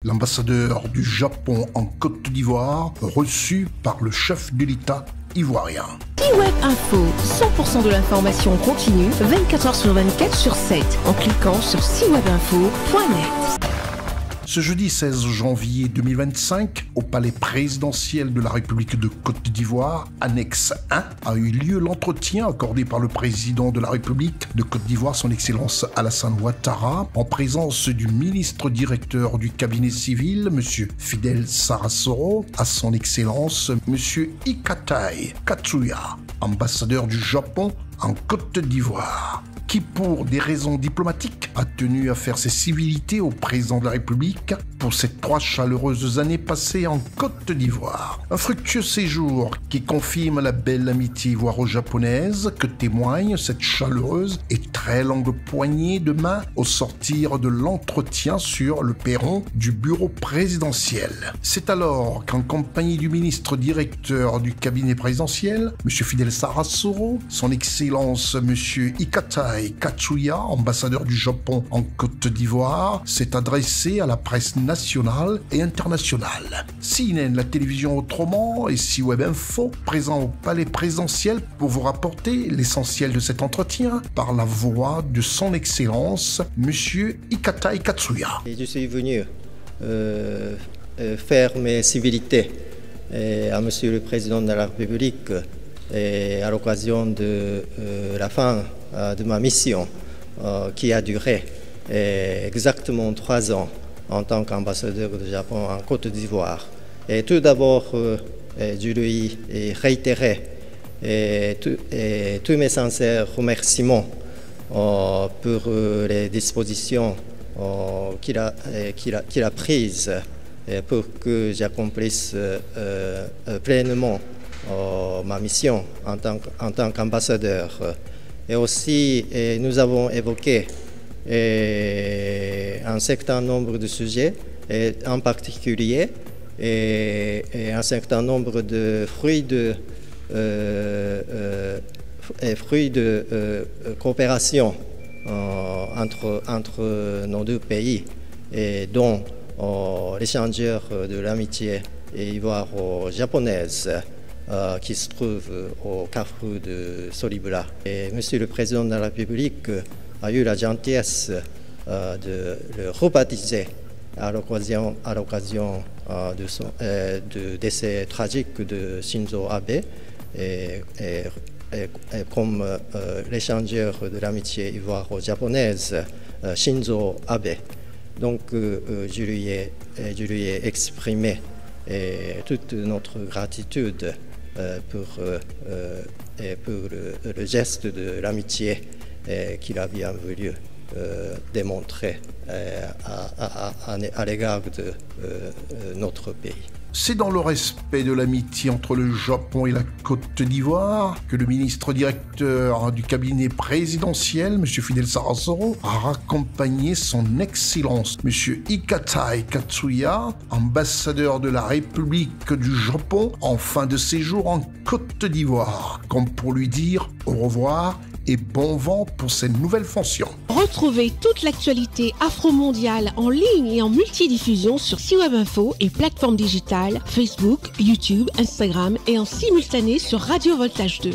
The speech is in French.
l'ambassadeur du Japon en Côte d'Ivoire, reçu par le chef de l'État ivoirien. C-Web Info, 100% de l'information continue, 24h sur 24 sur 7, en cliquant sur cwebinfo.net. Ce jeudi 16 janvier 2025, au palais présidentiel de la République de Côte d'Ivoire, annexe 1, a eu lieu l'entretien accordé par le président de la République de Côte d'Ivoire, son Excellence Alassane Ouattara, en présence du ministre directeur du cabinet civil, M. Fidel Sarasoro, à son Excellence, M. Ikatai Katsuya, ambassadeur du Japon en Côte d'Ivoire, qui, pour des raisons diplomatiques, a tenu à faire ses civilités au président de la République pour ces 3 chaleureuses années passées en Côte d'Ivoire. Un fructueux séjour qui confirme la belle amitié ivoiro-japonaise que témoigne cette chaleureuse et très longue poignée de main au sortir de l'entretien sur le perron du bureau présidentiel. C'est alors qu'en compagnie du ministre directeur du cabinet présidentiel, M. Fidel Sarasoro, son Excellence M. Ikatai Katsuya, ambassadeur du Japon en Côte d'Ivoire, s'est adressé à la presse nationale et internationale. CNN, la télévision autrement, et C-Web Info, présents au palais présidentiel pour vous rapporter l'essentiel de cet entretien par la voix de son Excellence, M. Ikatai Katsuya. Je suis venu faire mes civilités à M. le Président de la République et à l'occasion de la fin de ma mission qui a duré exactement 3 ans en tant qu'ambassadeur du Japon en Côte d'Ivoire. Et tout d'abord, je lui réitérer tous mes sincères remerciements pour les dispositions qu'il a prises pour que j'accomplisse pleinement ma mission en tant qu'ambassadeur. Et aussi, nous avons évoqué un certain nombre de sujets, et en particulier un certain nombre de fruits de coopération entre nos 2 pays, et dont l'échangeur de l'amitié ivoiro-japonaise qui se trouve au carrefour de Solibula. Et Monsieur le Président de la République a eu la gentillesse de le rebaptiser à l'occasion du décès tragique de Shinzo Abe, et comme l'échangeur de l'amitié ivoiro-japonaise Shinzo Abe. Donc je lui ai exprimé toute notre gratitude pour le geste de l'amitié qu'il a bien voulu démontrer à l'égard de notre pays. C'est dans le respect de l'amitié entre le Japon et la Côte d'Ivoire que le ministre directeur du cabinet présidentiel, M. Fidel Sarasoro, a raccompagné son Excellence, M. Ikatai Katsuya, ambassadeur de la République du Japon, en fin de séjour en Côte d'Ivoire, comme pour lui dire au revoir et bon vent pour ses nouvelles fonctions. Retrouvez toute l'actualité afro-mondiale en ligne et en multidiffusion sur C-Web Info et plateformes digitales, Facebook, YouTube, Instagram et en simultané sur Radio Voltage 2.